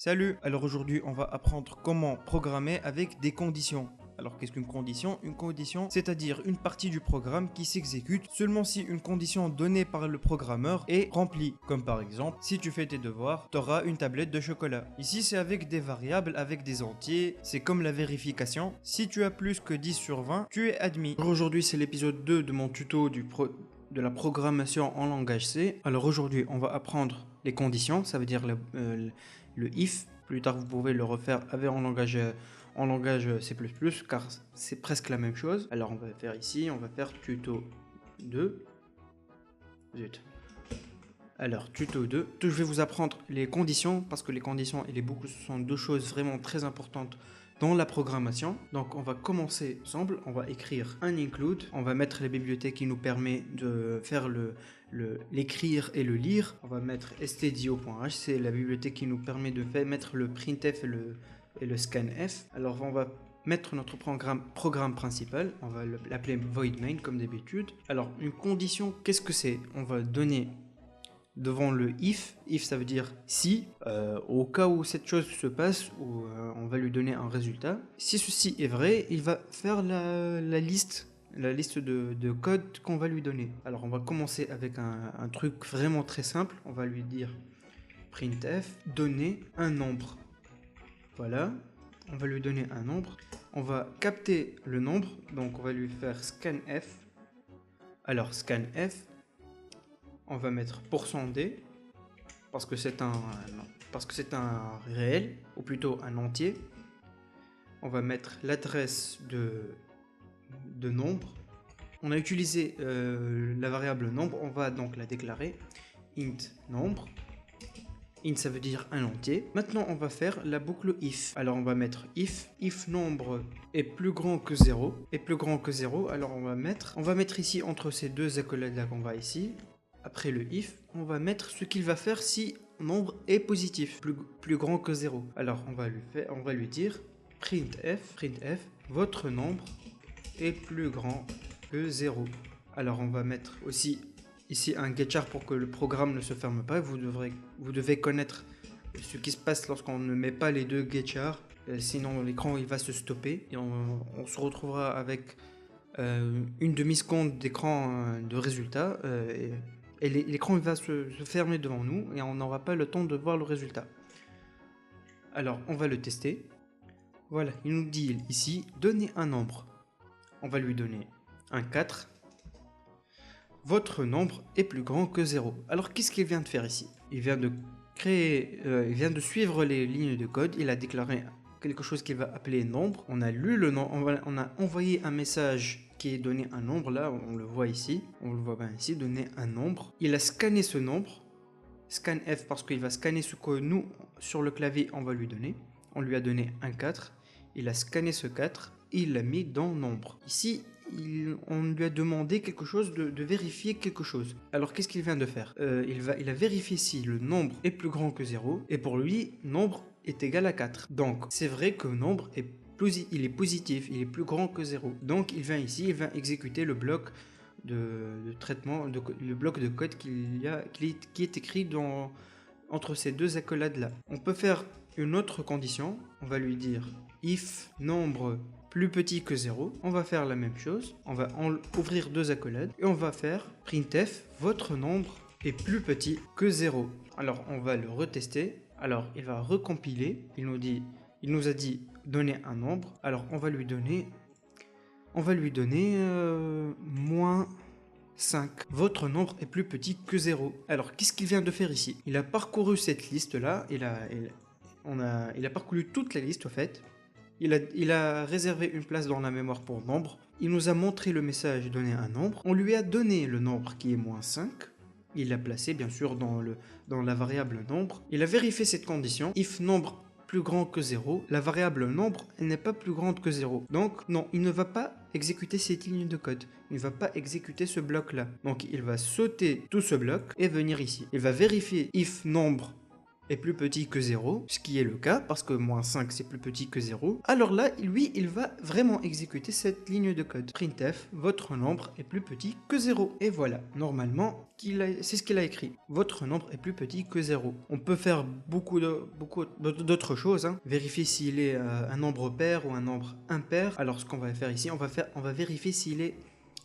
Salut! Alors aujourd'hui, on va apprendre comment programmer avec des conditions. Alors qu'est-ce qu'une condition? Une condition, c'est-à-dire une partie du programme qui s'exécute seulement si une condition donnée par le programmeur est remplie. Comme par exemple, si tu fais tes devoirs, tu auras une tablette de chocolat. Ici, c'est avec des variables, avec des entiers. C'est comme la vérification. Si tu as plus que 10 sur 20, tu es admis. Alors aujourd'hui, c'est l'épisode 2 de mon tuto de la programmation en langage C. Alors aujourd'hui, on va apprendre les conditions, ça veut dire le if. Plus tard, vous pouvez le refaire avec en langage C++, car c'est presque la même chose. Alors on va faire ici, on va faire tuto 2. Zut. Alors, tuto 2, je vais vous apprendre les conditions, parce que les conditions et les boucles sont deux choses vraiment très importantes dans la programmation. Donc on va commencer ensemble, on va écrire un include, on va mettre la bibliothèque qui nous permet de faire l'écrire et le lire. On va mettre stdio.h, c'est la bibliothèque qui nous permet de mettre le printf et le scanf. Alors on va mettre notre programme principal, on va l'appeler void main comme d'habitude. Alors une condition, qu'est-ce que c'est? On va donner devant le if ça veut dire si, au cas où cette chose se passe, ou on va lui donner un résultat. Si ceci est vrai, il va faire la liste de code qu'on va lui donner. Alors on va commencer avec un truc vraiment très simple, on va lui dire printf, donner un nombre. Voilà, on va lui donner un nombre, on va capter le nombre, donc on va lui faire scanf. Alors scanf, on va mettre %d parce que c'est un réel, ou plutôt un entier. On va mettre l'adresse de nombre. On a utilisé la variable nombre, on va donc la déclarer int nombre. Int, ça veut dire un entier. Maintenant on va faire la boucle if. Alors on va mettre if nombre est plus grand que 0, alors on va mettre ici entre ces deux accolades là qu'on va ici. Après le if, on va mettre ce qu'il va faire si nombre est positif, plus grand que 0. Alors on va lui dire printf, votre nombre est plus grand que 0. Alors on va mettre aussi ici un getchar pour que le programme ne se ferme pas. Vous devez connaître ce qui se passe lorsqu'on ne met pas les deux getchars, sinon l'écran il va se stopper et on se retrouvera avec une demi-seconde d'écran de résultat. Et l'écran va se fermer devant nous et on n'aura pas le temps de voir le résultat. Alors on va le tester. Voilà, il nous dit ici, donner un nombre. On va lui donner un 4. Votre nombre est plus grand que 0. Alors qu'est-ce qu'il vient de faire ici? Il vient de suivre les lignes de code. Il a déclaré quelque chose qu'il va appeler nombre. On a lu le nom, on a envoyé un message qui est donné un nombre, là on le voit ici, on le voit bien ici, donner un nombre. Il a scanné ce nombre, scanf parce qu'il va scanner ce que nous sur le clavier on va lui donner. On lui a donné un 4, il a scanné ce 4 et il l'a mis dans nombre. Ici on lui a demandé quelque chose, de vérifier quelque chose. Alors qu'est-ce qu'il vient de faire? Il a vérifié si le nombre est plus grand que 0 et pour lui nombre est égal à 4. Donc c'est vrai que nombre est positif, il est plus grand que 0. Donc il vient ici, il va exécuter le bloc de traitement, le bloc de code qui est écrit entre ces deux accolades là. On peut faire une autre condition, on va lui dire if nombre plus petit que 0, on va faire la même chose, on va ouvrir deux accolades et on va faire printf, votre nombre est plus petit que 0. Alors on va le retester, alors il va recompiler, il nous a dit donner un nombre, alors on va lui donner moins 5. Votre nombre est plus petit que 0. Alors qu'est-ce qu'il vient de faire ici? Il a parcouru cette liste là, il a parcouru toute la liste au fait. Il a réservé une place dans la mémoire pour nombre. Il nous a montré le message donner un nombre. On lui a donné le nombre qui est moins 5. Il l'a placé bien sûr dans la variable nombre. Il a vérifié cette condition. If nombre plus grand que 0, la variable nombre n'est pas plus grande que 0. Donc non, il ne va pas exécuter cette ligne de code. Il ne va pas exécuter ce bloc là. Donc il va sauter tout ce bloc et venir ici. Il va vérifier if nombre est plus petit que 0, ce qui est le cas parce que moins 5 c'est plus petit que 0, alors là, lui, il va vraiment exécuter cette ligne de code. Printf, votre nombre est plus petit que 0. Et voilà, normalement, c'est ce qu'il a écrit. Votre nombre est plus petit que 0. On peut faire beaucoup d'autres choses, hein. Vérifier s'il est un nombre pair ou un nombre impair. Alors ce qu'on va faire ici, on va vérifier s'il est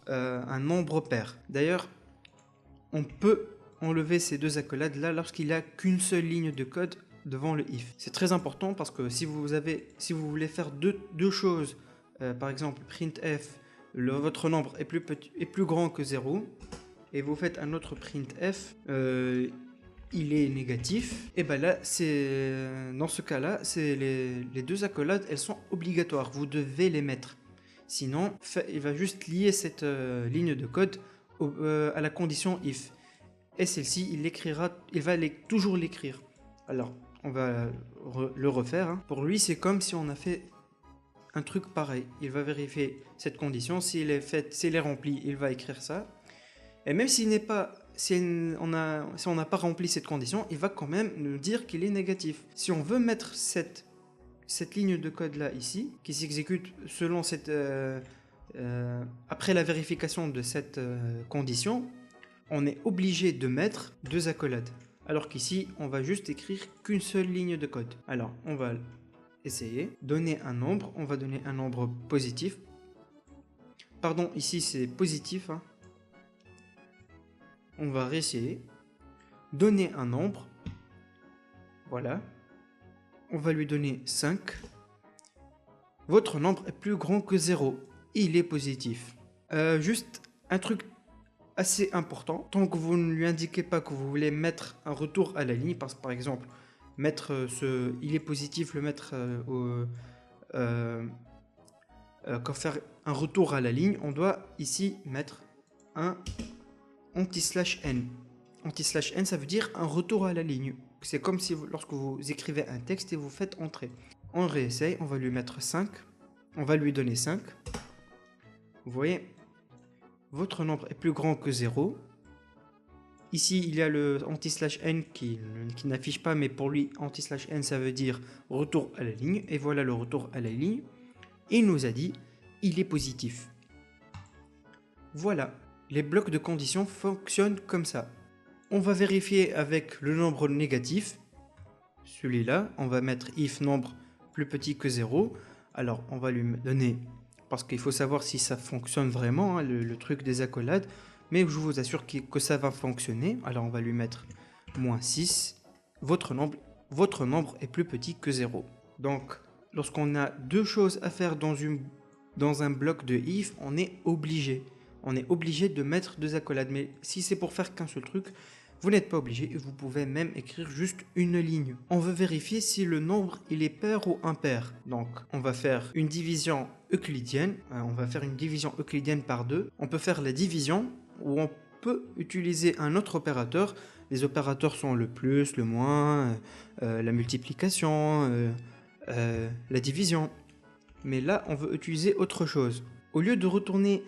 un nombre pair. D'ailleurs, on peut enlever ces deux accolades là lorsqu'il n'y a qu'une seule ligne de code devant le if. C'est très important parce que si vous voulez faire deux choses, par exemple printf, votre nombre est plus grand que 0, et vous faites un autre printf, il est négatif, et ben là, dans ce cas-là, les deux accolades, elles sont obligatoires, vous devez les mettre. Sinon, il va juste lier cette ligne de code à la condition if. Et celle-ci, il va toujours l'écrire. Alors, on va le refaire, hein. Pour lui, c'est comme si on a fait un truc pareil. Il va vérifier cette condition. S'il est rempli, il va écrire ça. Et même si on n'a pas rempli cette condition, il va quand même nous dire qu'il est négatif. Si on veut mettre cette ligne de code là ici, qui s'exécute selon après la vérification de cette condition, on est obligé de mettre deux accolades. Alors qu'ici, on va juste écrire qu'une seule ligne de code. Alors, on va essayer. Donner un nombre. On va donner un nombre positif. Pardon, ici c'est positif, hein. On va réessayer. Donner un nombre. Voilà. On va lui donner 5. Votre nombre est plus grand que 0. Il est positif. Juste un truc assez important. Tant que vous ne lui indiquez pas que vous voulez mettre un retour à la ligne, par exemple, mettre il est positif, le mettre quand faire un retour à la ligne, on doit ici mettre un anti/n. Anti/n, ça veut dire un retour à la ligne. C'est comme si lorsque vous écrivez un texte et vous faites entrer. On réessaye, on va lui mettre 5. On va lui donner 5. Vous voyez, votre nombre est plus grand que 0. Ici, il y a le anti/n qui n'affiche pas, mais pour lui, anti/n, ça veut dire retour à la ligne. Et voilà le retour à la ligne. Et il nous a dit, il est positif. Voilà, les blocs de conditions fonctionnent comme ça. On va vérifier avec le nombre négatif. Celui-là, on va mettre if nombre plus petit que 0. Alors, on va lui donner, parce qu'il faut savoir si ça fonctionne vraiment, hein, le truc des accolades. Mais je vous assure que ça va fonctionner. Alors, on va lui mettre moins 6. Votre nombre est plus petit que 0. Donc, lorsqu'on a deux choses à faire dans un bloc de if, on est obligé. On est obligé de mettre deux accolades. Mais si c'est pour faire qu'un seul truc, vous n'êtes pas obligé et vous pouvez même écrire juste une ligne. On veut vérifier si le nombre il est pair ou impair. Donc on va faire une division euclidienne. On va faire une division euclidienne par 2. On peut faire la division ou on peut utiliser un autre opérateur. Les opérateurs sont le plus, le moins, la multiplication, la division. Mais là on veut utiliser autre chose. Au lieu de retourner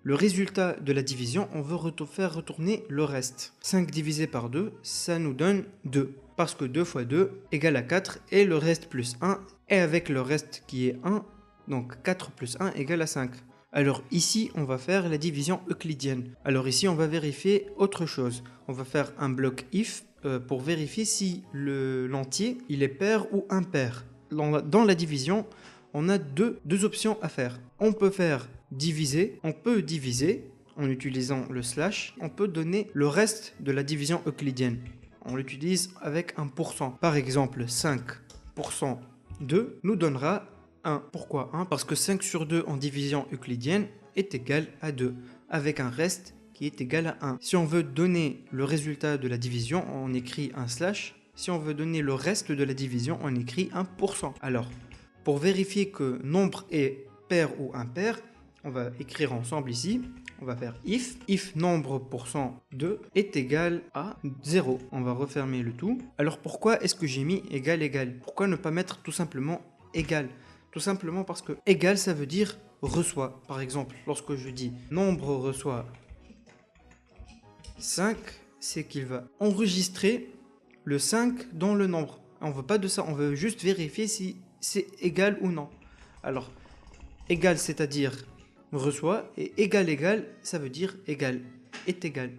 le résultat de la division, on veut faire retourner le reste. 5 divisé par 2, ça nous donne 2. Parce que 2 fois 2 égale à 4 et le reste plus 1. Et avec le reste qui est 1, donc 4 plus 1 égale à 5. Alors ici, on va faire la division euclidienne. Alors ici, on va vérifier autre chose. On va faire un bloc if pour vérifier si l'entier il est pair ou impair. Dans la division, on a deux options à faire. On peut faire diviser, on peut diviser en utilisant le slash, on peut donner le reste de la division euclidienne. On l'utilise avec un pourcent. Par exemple, 5% 2 nous donnera 1. Pourquoi 1? Parce que 5 sur 2 en division euclidienne est égal à 2, avec un reste qui est égal à 1. Si on veut donner le résultat de la division, on écrit un slash. Si on veut donner le reste de la division, on écrit un pourcent. Alors, pour vérifier que nombre est pair ou impair, on va écrire ensemble ici. On va faire if nombre pourcent 2 est égal à 0. On va refermer le tout. Alors pourquoi est-ce que j'ai mis égal égal? Pourquoi ne pas mettre tout simplement égal? Tout simplement parce que égal ça veut dire reçoit. Par exemple, lorsque je dis nombre reçoit 5, c'est qu'il va enregistrer le 5 dans le nombre. On veut pas de ça, on veut juste vérifier si c'est égal ou non. Alors, égal, c'est-à-dire reçoit, et égal, ça veut dire égal, est égal.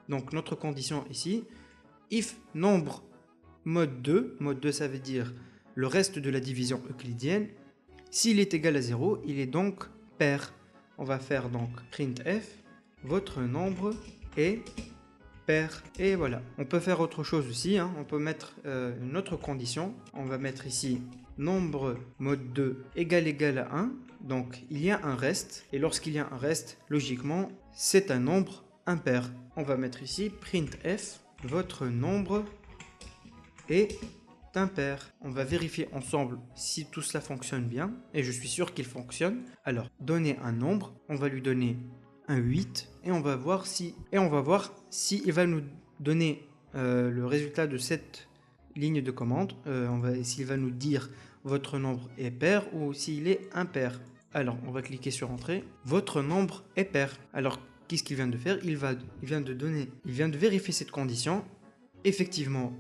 Donc notre condition ici, if nombre mode 2 ça veut dire le reste de la division euclidienne, s'il est égal à 0, il est donc pair. On va faire donc printf, votre nombre est pair. Et voilà. On peut faire autre chose aussi, hein. On peut mettre une autre condition. On va mettre ici nombre mode 2 égal à 1. Donc il y a un reste. Et lorsqu'il y a un reste, logiquement, c'est un nombre impair. On va mettre ici printf, votre nombre est impair. On va vérifier ensemble si tout cela fonctionne bien. Et je suis sûr qu'il fonctionne. Alors, donner un nombre. On va lui donner un 8 et on va voir si il va nous donner le résultat de cette ligne de commande. S'il va nous dire votre nombre est pair ou s'il est impair. Alors on va cliquer sur entrée. Votre nombre est pair. Alors qu'est-ce qu'il vient de faire? Il vient de vérifier cette condition. Effectivement,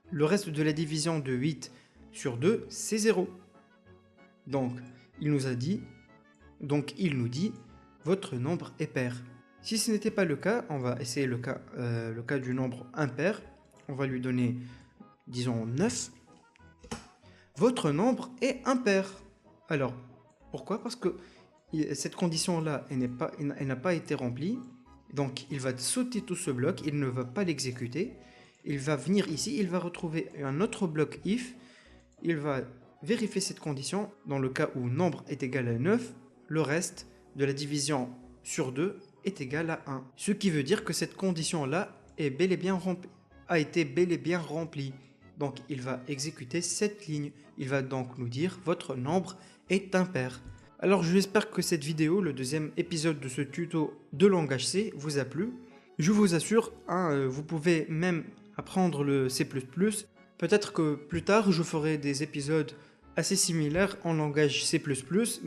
le reste de la division de 8 sur 2 c'est 0. Donc il nous dit votre nombre est pair. Si ce n'était pas le cas, on va essayer le cas du nombre impair. On va lui donner, disons, 9. Votre nombre est impair. Alors, pourquoi? Parce que cette condition-là, elle n'a pas été remplie. Donc, il va sauter tout ce bloc, il ne va pas l'exécuter. Il va venir ici, il va retrouver un autre bloc if. Il va vérifier cette condition. Dans le cas où nombre est égal à 9, le reste de la division sur 2 est égal à 1. Ce qui veut dire que cette condition-là a été bel et bien remplie. Donc il va exécuter cette ligne. Il va donc nous dire votre nombre est impair. Alors j'espère que cette vidéo, le deuxième épisode de ce tuto de langage C, vous a plu. Je vous assure, vous pouvez même apprendre le C++. Peut-être que plus tard, je ferai des épisodes assez similaire en langage C++,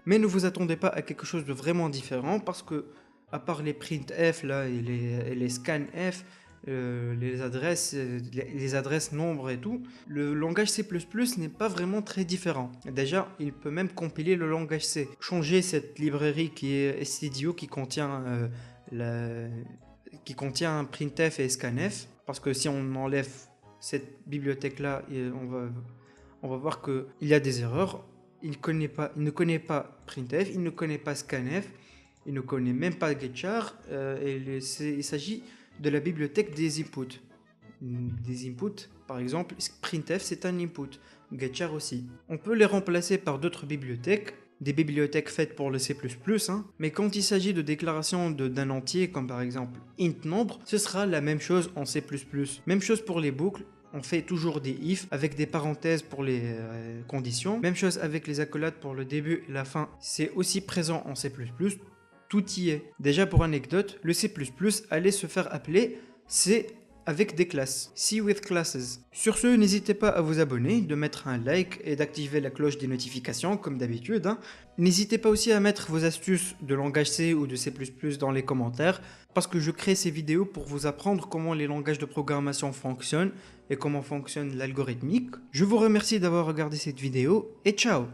mais ne vous attendez pas à quelque chose de vraiment différent parce que, à part les printf là, et les scanf, les adresses nombres et tout, le langage C++ n'est pas vraiment très différent. Déjà, il peut même compiler le langage C. Changer cette librairie qui est stdio qui contient printf et scanf, parce que si on enlève cette bibliothèque là, on va voir qu'il y a des erreurs. Il ne connaît pas printf, il ne connaît pas scanf, il ne connaît même pas getchar. Il s'agit de la bibliothèque des inputs. Des inputs, par exemple, printf c'est un input, getchar aussi. On peut les remplacer par d'autres bibliothèques, des bibliothèques faites pour le C++, mais quand il s'agit de déclaration d'un entier, comme par exemple int nombre, ce sera la même chose en C++. Même chose pour les boucles. On fait toujours des if avec des parenthèses pour les conditions. Même chose avec les accolades pour le début et la fin. C'est aussi présent en C++. Tout y est. Déjà pour anecdote, le C++ allait se faire appeler C avec des classes. C with classes. Sur ce, n'hésitez pas à vous abonner, de mettre un like et d'activer la cloche des notifications comme d'habitude. N'hésitez pas aussi à mettre vos astuces de langage C ou de C++ dans les commentaires parce que je crée ces vidéos pour vous apprendre comment les langages de programmation fonctionnent et comment fonctionne l'algorithmique. Je vous remercie d'avoir regardé cette vidéo et ciao!